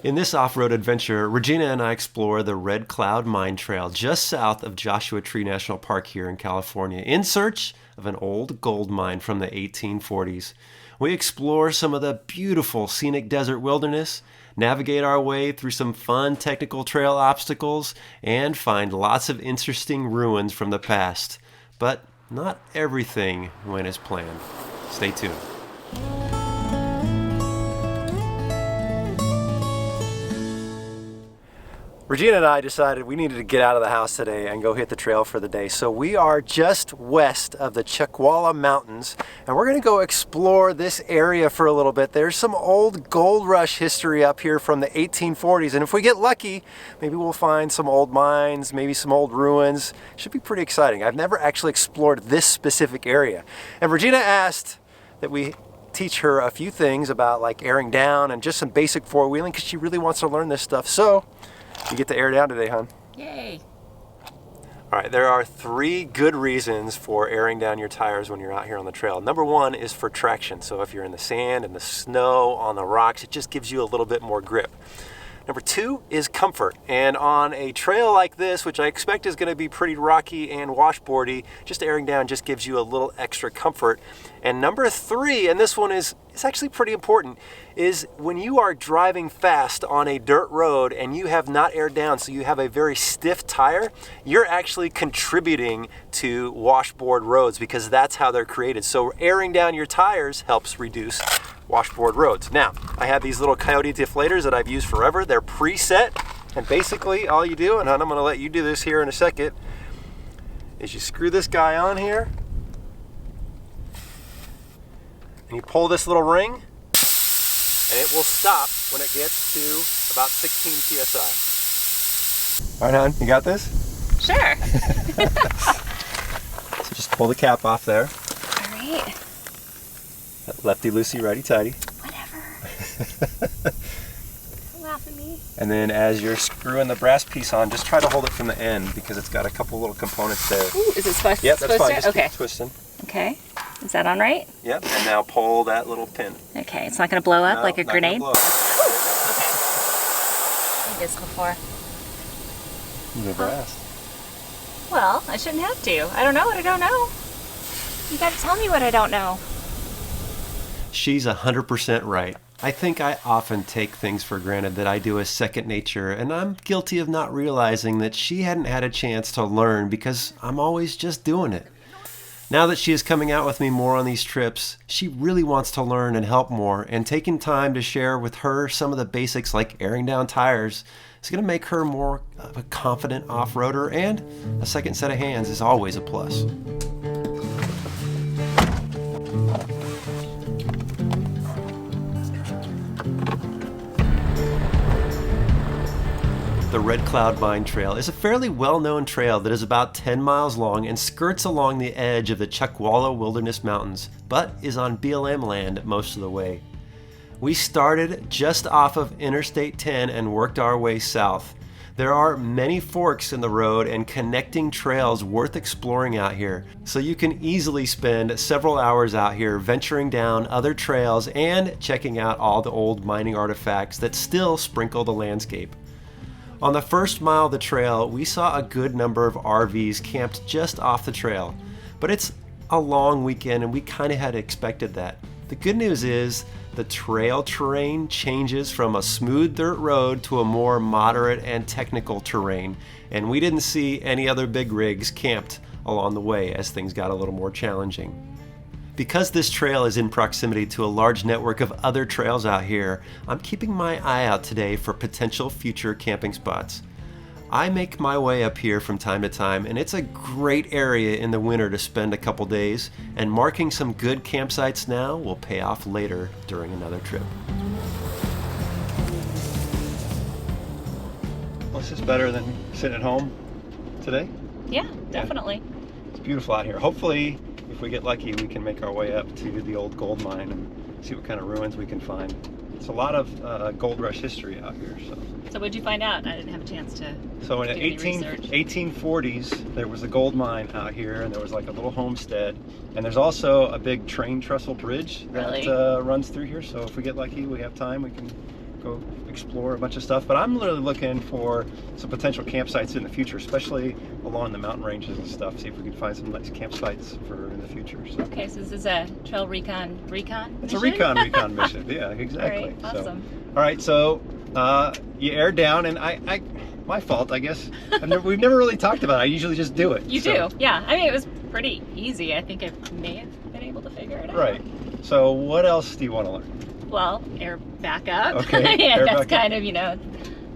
In this off-road adventure, Regina and I explore the Red Cloud Mine Trail just south of Joshua Tree National Park here in California in search of an old gold mine from the 1840s. We explore some of the beautiful scenic desert wilderness, navigate our way through some fun technical trail obstacles, and find lots of interesting ruins from the past. But not everything went as planned. Stay tuned. Regina and I decided we needed to get out of the house today and go hit the trail for the day. So we are just west of the Chuckwalla Mountains, and we're going to go explore this area for a little bit. There's some old gold rush history up here from the 1840s, and if we get lucky, maybe we'll find some old mines, maybe some old ruins. Should be pretty exciting. I've never actually explored this specific area. And Regina asked that we teach her a few things about like airing down and just some basic four-wheeling because she really wants to learn this stuff. So you get to air down today, hon. Yay. All right, there are 3 good reasons for airing down your tires when you're out here on the trail. Number 1 is for traction. So if you're in the sand and the snow, on the rocks, it just gives you a little bit more grip. Number 2 is comfort. And on a trail like this, which I expect is going to be pretty rocky and washboardy, just airing down just gives you a little extra comfort. And number 3, and this one is actually pretty important, is when you are driving fast on a dirt road and you have not aired down, so you have a very stiff tire, you're actually contributing to washboard roads because that's how they're created. So airing down your tires helps reduce washboard roads. Now, I have these little Coyote deflators that I've used forever. They're preset, and basically all you do, and I'm going to let you do this here in a second, is you screw this guy on here, and you pull this little ring, and it will stop when it gets to about 16 psi. All right, hon, you got this? Sure. So just pull the cap off there. All right. Lefty loosey, righty tighty. Whatever. Don't laugh at me. And then as you're screwing the brass piece on, just try to hold it from the end because it's got a couple little components there. Ooh, is it supposed Yep, that's fine. to? Just Okay. keep twisting. Okay. Is that on right? Yep, and now pull that little pin. Okay, it's not going to blow up No, like a not gonna grenade? blow up. Okay. I did this before. Never asked. Well, I shouldn't have to. I don't know what I don't know. You got to tell me what I don't know. She's 100% right. I think I often take things for granted that I do as second nature, and I'm guilty of not realizing that she hadn't had a chance to learn because I'm always just doing it. Now that she is coming out with me more on these trips, she really wants to learn and help more, and taking time to share with her some of the basics like airing down tires is going to make her more of a confident off-roader, and a second set of hands is always a plus. The Red Cloud Mine Trail is a fairly well-known trail that is about 10 miles long and skirts along the edge of the Chuckwalla Wilderness Mountains, but is on BLM land most of the way. We started just off of Interstate 10 and worked our way south. There are many forks in the road and connecting trails worth exploring out here, so you can easily spend several hours out here venturing down other trails and checking out all the old mining artifacts that still sprinkle the landscape. On the first mile of the trail, we saw a good number of RVs camped just off the trail, but it's a long weekend and we kind of had expected that. The good news is the trail terrain changes from a smooth dirt road to a more moderate and technical terrain, and we didn't see any other big rigs camped along the way as things got a little more challenging. Because this trail is in proximity to a large network of other trails out here, I'm keeping my eye out today for potential future camping spots. I make my way up here from time to time, and it's a great area in the winter to spend a couple days, and marking some good campsites now will pay off later during another trip. Well, this is better than sitting at home today? Yeah, definitely. It's beautiful out here. Hopefully, if we get lucky, we can make our way up to the old gold mine and see what kind of ruins we can find. It's a lot of gold rush history out here. So what did you find out? I didn't have a chance to So in the do any research. 1840s, there was a gold mine out here, and there was like a little homestead. And there's also a big train trestle bridge that Really? runs through here. So if we get lucky, we have time, we can go explore a bunch of stuff. But I'm literally looking for some potential campsites in the future, especially along the mountain ranges and stuff. See if we can find some nice campsites for in the future. So. Okay, so this is a TrailRecon It's a recon mission. Yeah, exactly. All right, awesome. All right, so you air down, and I my fault, I guess. We've never really talked about it. I usually just do it. You do, yeah. I mean, it was pretty easy. I think I may have been able to figure it out. Right. So what else do you want to learn? Well, air back up. Okay. Yeah, that's kind of,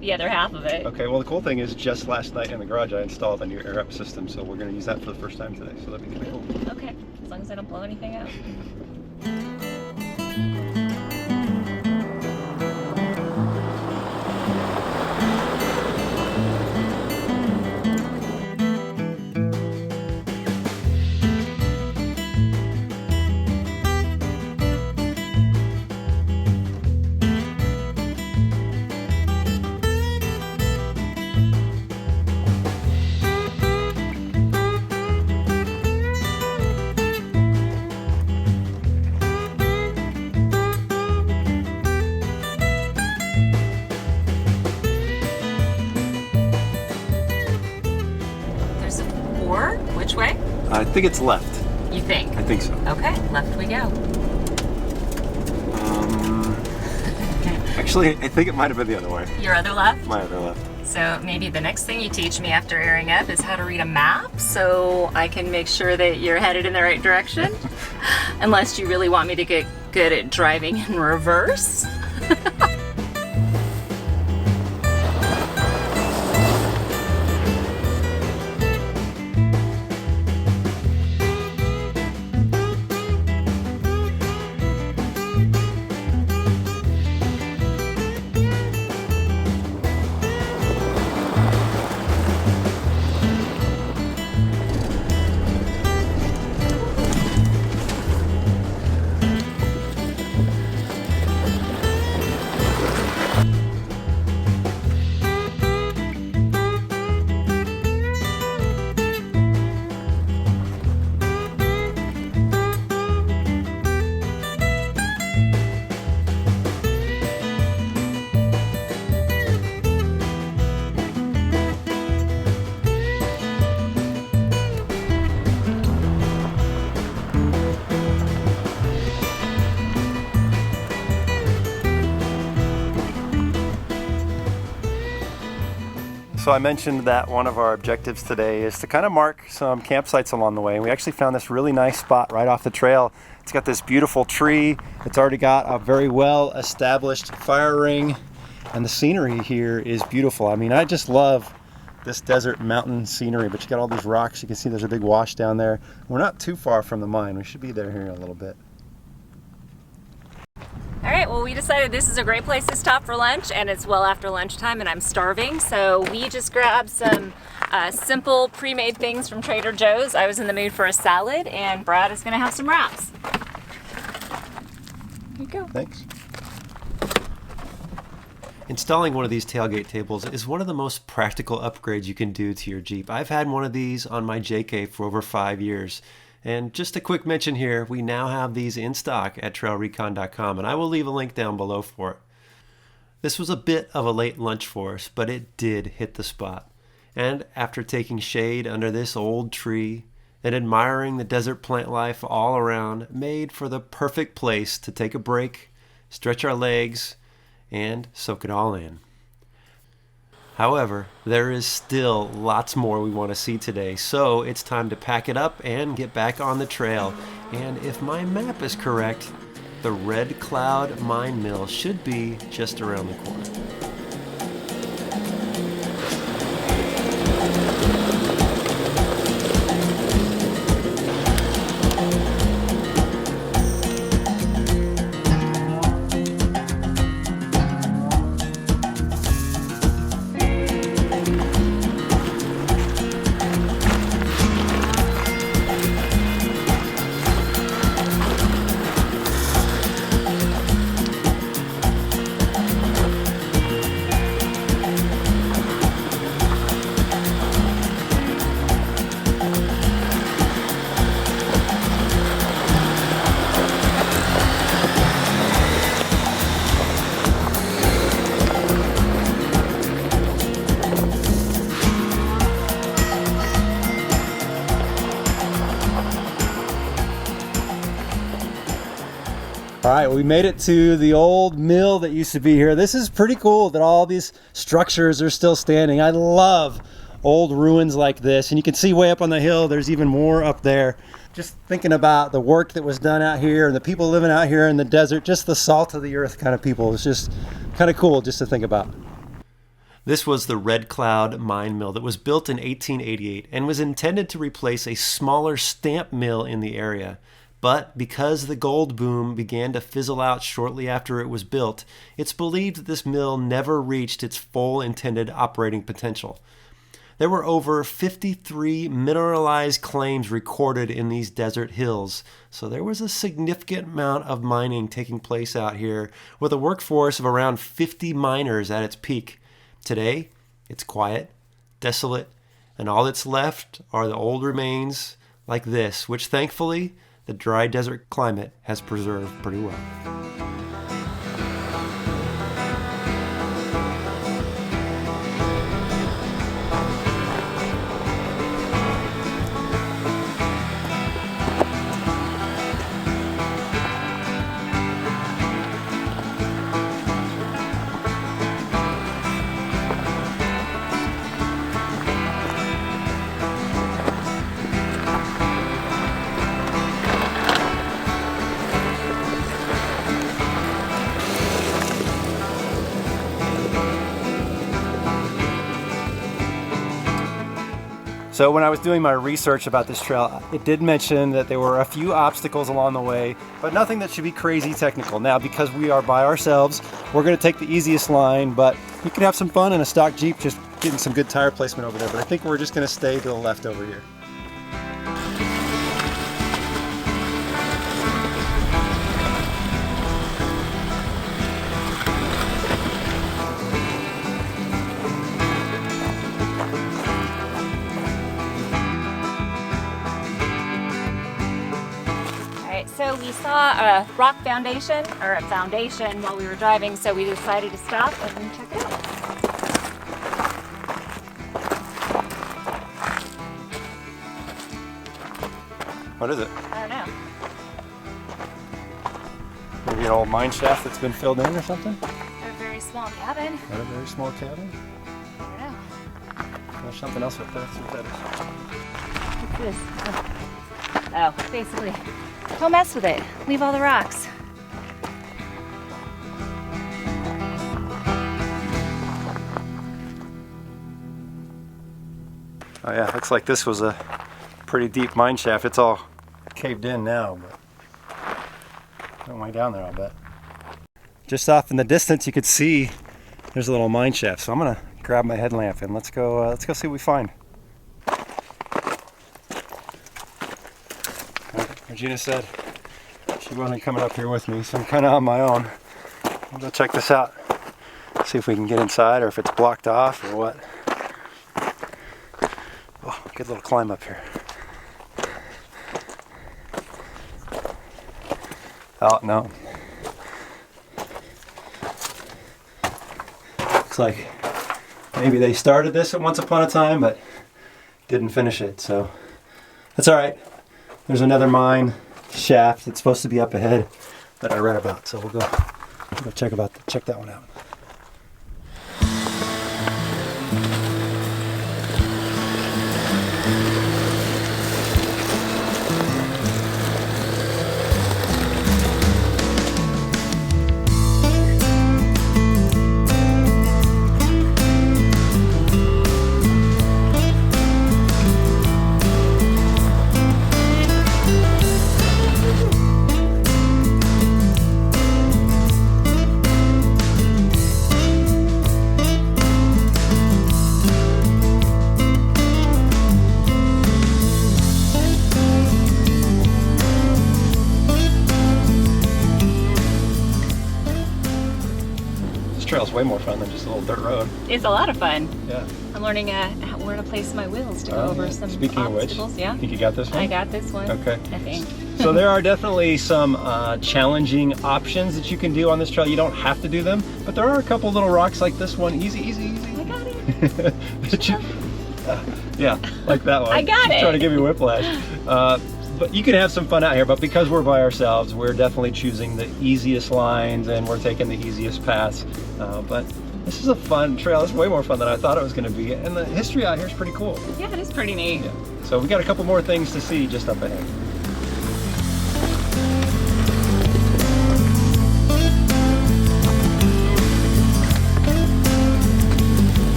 the other half of it. Okay, well the cool thing is just last night in the garage I installed a new air up system, so we're going to use that for the first time today, so that'd be kind of cool. Okay, as long as I don't blow anything out. Which way? I think it's left. You think? I think so. Okay, left we go. Actually, I think it might have been the other way. Your other left? My other left. So maybe the next thing you teach me after airing up is how to read a map so I can make sure that you're headed in the right direction. Unless you really want me to get good at driving in reverse. So I mentioned that one of our objectives today is to kind of mark some campsites along the way. And we actually found this really nice spot right off the trail. It's got this beautiful tree. It's already got a very well established fire ring. And the scenery here is beautiful. I mean, I just love this desert mountain scenery, but you got all these rocks. You can see there's a big wash down there. We're not too far from the mine. We should be there here in a little bit. All right, well, we decided this is a great place to stop for lunch, and it's well after lunchtime and I'm starving, so we just grabbed some simple pre-made things from Trader Joe's. I was in the mood for a salad, and Brad is gonna have some wraps. Here you go. Thanks. Installing one of these tailgate tables is one of the most practical upgrades you can do to your Jeep. I've had one of these on my JK for over 5 years. And just a quick mention here, we now have these in stock at TrailRecon.com, and I will leave a link down below for it. This was a bit of a late lunch for us, but it did hit the spot. And after taking shade under this old tree and admiring the desert plant life all around, made for the perfect place to take a break, stretch our legs, and soak it all in. However, there is still lots more we want to see today, so it's time to pack it up and get back on the trail. And if my map is correct, the Red Cloud Mine Mill should be just around the corner. All right, we made it to the old mill that used to be here. This is pretty cool that all these structures are still standing. I love old ruins like this. And you can see way up on the hill, there's even more up there. Just thinking about the work that was done out here and the people living out here in the desert, just the salt of the earth kind of people. It's just kind of cool just to think about. This was the Red Cloud mine mill that was built in 1888 and was intended to replace a smaller stamp mill in the area. But because the gold boom began to fizzle out shortly after it was built, it's believed that this mill never reached its full intended operating potential. There were over 53 mineralized claims recorded in these desert hills, so there was a significant amount of mining taking place out here, with a workforce of around 50 miners at its peak. Today, it's quiet, desolate, and all that's left are the old remains like this, which thankfully the dry desert climate has preserved pretty well. So when I was doing my research about this trail, it did mention that there were a few obstacles along the way, but nothing that should be crazy technical. Now, because we are by ourselves, we're going to take the easiest line, but you can have some fun in a stock Jeep just getting some good tire placement over there. But I think we're just going to stay to the left over here. So we saw a rock foundation, or a foundation, while we were driving, so we decided to stop and check it out. What is it? I don't know. Maybe an old mine shaft that's been filled in or something? Or a very small cabin. Or a very small cabin? I don't know. There's something else up there. Let's see what that is. What's this? Oh, basically, don't mess with it. Leave all the rocks. Oh yeah, looks like this was a pretty deep mine shaft. It's all caved in now, but going way down there, I'll bet. Just off in the distance, you could see there's a little mine shaft. So I'm gonna grab my headlamp and let's go see what we find. Regena said she wasn't coming up here with me, so I'm kind of on my own. I'll go check this out. See if we can get inside or if it's blocked off or what. Oh, good little climb up here. Oh, no. Looks like maybe they started this at once upon a time, but didn't finish it, so that's all right. There's another mine shaft that's supposed to be up ahead that I read about, so we'll go check that one out. Trail's way more fun than just a little dirt road. It's a lot of fun. Yeah. I'm learning where to place my wheels to go over some Speaking obstacles. of which, Yeah. think you got this one? I got this one. Okay. I think. So there are definitely some challenging options that you can do on this trail. You don't have to do them, but there are a couple little rocks like this one. Easy, easy, easy. I got it. Yeah, like that one. I got it. Trying to give you whiplash. But you can have some fun out here, but because we're by ourselves, we're definitely choosing the easiest lines and we're taking the easiest paths. But this is a fun trail. It's way more fun than I thought it was going to be. And the history out here is pretty cool. Yeah, it is pretty neat. Yeah. So we got a couple more things to see just up ahead.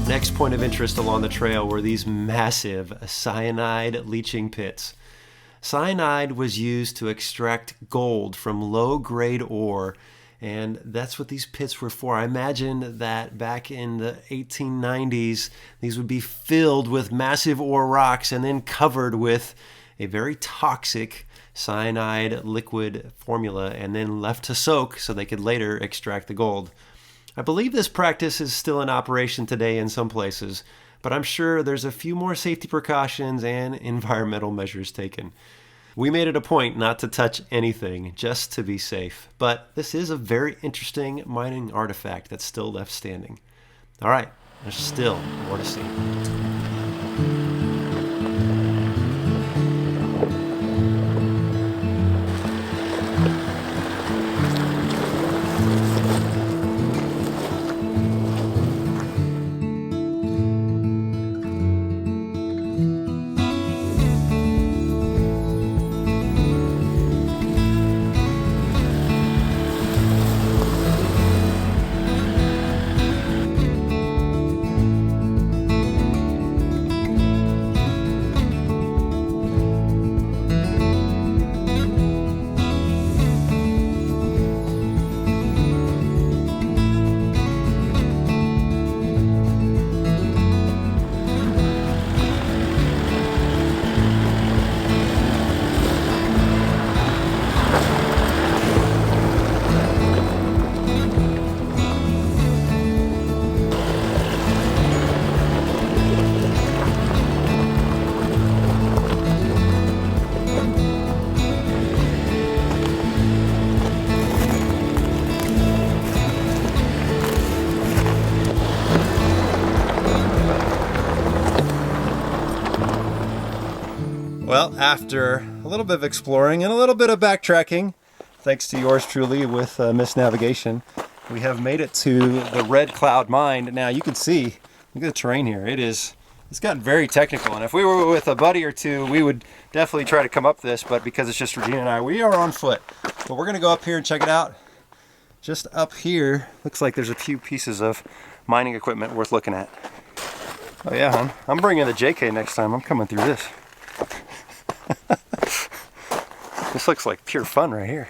Next point of interest along the trail were these massive cyanide leaching pits. Cyanide was used to extract gold from low-grade ore, and that's what these pits were for. I imagine that back in the 1890s, these would be filled with massive ore rocks and then covered with a very toxic cyanide liquid formula and then left to soak so they could later extract the gold. I believe this practice is still in operation today in some places, but I'm sure there's a few more safety precautions and environmental measures taken. We made it a point not to touch anything, just to be safe. But this is a very interesting mining artifact that's still left standing. All right, there's still more to see. Well, after a little bit of exploring and a little bit of backtracking, thanks to yours truly with Miss Navigation, we have made it to the Red Cloud Mine. Now you can see, look at the terrain here. It's gotten very technical, and if we were with a buddy or two, we would definitely try to come up this, but because it's just Regina and I, we are on foot. But we're gonna go up here and check it out. Just up here, looks like there's a few pieces of mining equipment worth looking at. Oh yeah, hon. I'm bringing the JK next time. I'm coming through this. This looks like pure fun right here.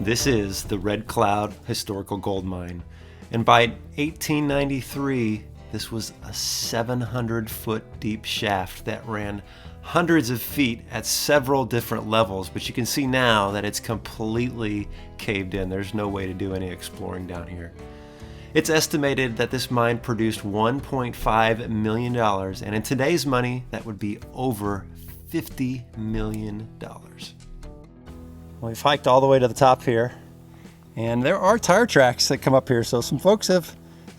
This is the Red Cloud Historical Gold Mine. And by 1893, this was a 700-foot deep shaft that ran hundreds of feet at several different levels. But you can see now that it's completely caved in. There's no way to do any exploring down here. It's estimated that this mine produced $1.5 million, and in today's money, that would be over $50 million. We've hiked all the way to the top here, and there are tire tracks that come up here, so some folks have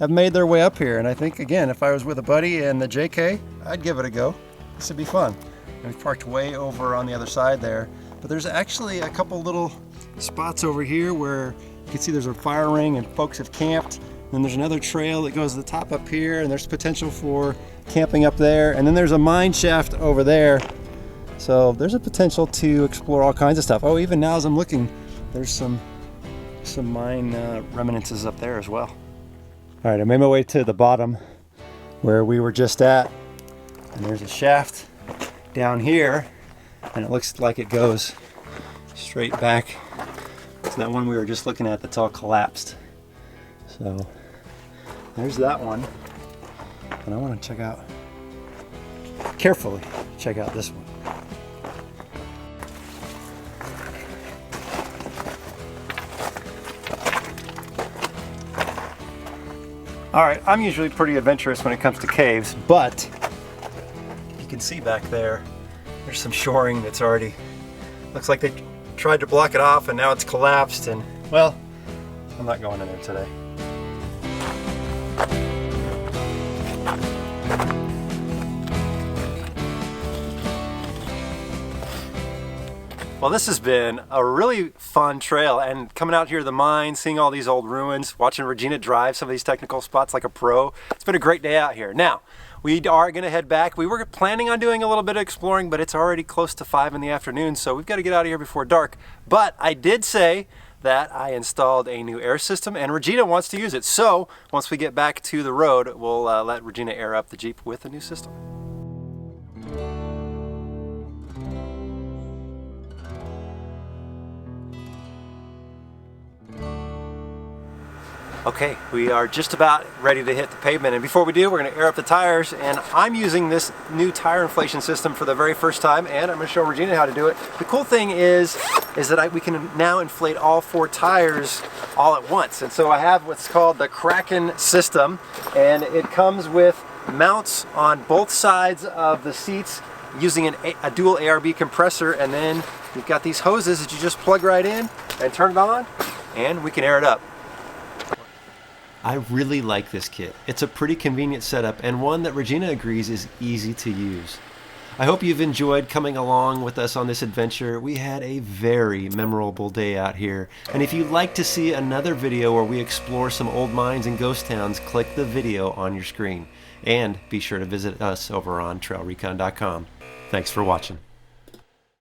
made their way up here, and I think, again, if I was with a buddy and the JK, I'd give it a go. This would be fun. And we've parked way over on the other side there, but there's actually a couple little spots over here where you can see there's a fire ring and folks have camped. Then there's another trail that goes to the top up here, and there's potential for camping up there. And then there's a mine shaft over there. So there's a potential to explore all kinds of stuff. Oh, even now as I'm looking, there's some mine reminiscences up there as well. All right, I made my way to the bottom where we were just at, and there's a shaft down here, and it looks like it goes straight back to that one we were just looking at that's all collapsed. So there's that one, and I want to carefully check out this one. All right, I'm usually pretty adventurous when it comes to caves, but you can see back there, there's some shoring that's already, looks like they tried to block it off and now it's collapsed, and well, I'm not going in there today. Well, this has been a really fun trail, and coming out here to the mine, seeing all these old ruins, watching Regena drive some of these technical spots like a pro. It's been a great day out here. Now, we are going to head back. We were planning on doing a little bit of exploring, but it's already close to 5 in the afternoon, so we've got to get out of here before dark. But I did say that I installed a new air system, and Regena wants to use it. So once we get back to the road, we'll let Regena air up the Jeep with the new system. Okay, we are just about ready to hit the pavement, and before we do, we're going to air up the tires, and I'm using this new tire inflation system for the very first time, and I'm going to show Regena how to do it. The cool thing is that we can now inflate all 4 tires all at once, and so I have what's called the Kraken system, and it comes with mounts on both sides of the seats using a dual ARB compressor, and then you've got these hoses that you just plug right in and turn it on, and we can air it up. I really like this kit. It's a pretty convenient setup and one that Regena agrees is easy to use. I hope you've enjoyed coming along with us on this adventure. We had a very memorable day out here. And if you'd like to see another video where we explore some old mines and ghost towns, click the video on your screen. And be sure to visit us over on TrailRecon.com. Thanks for watching.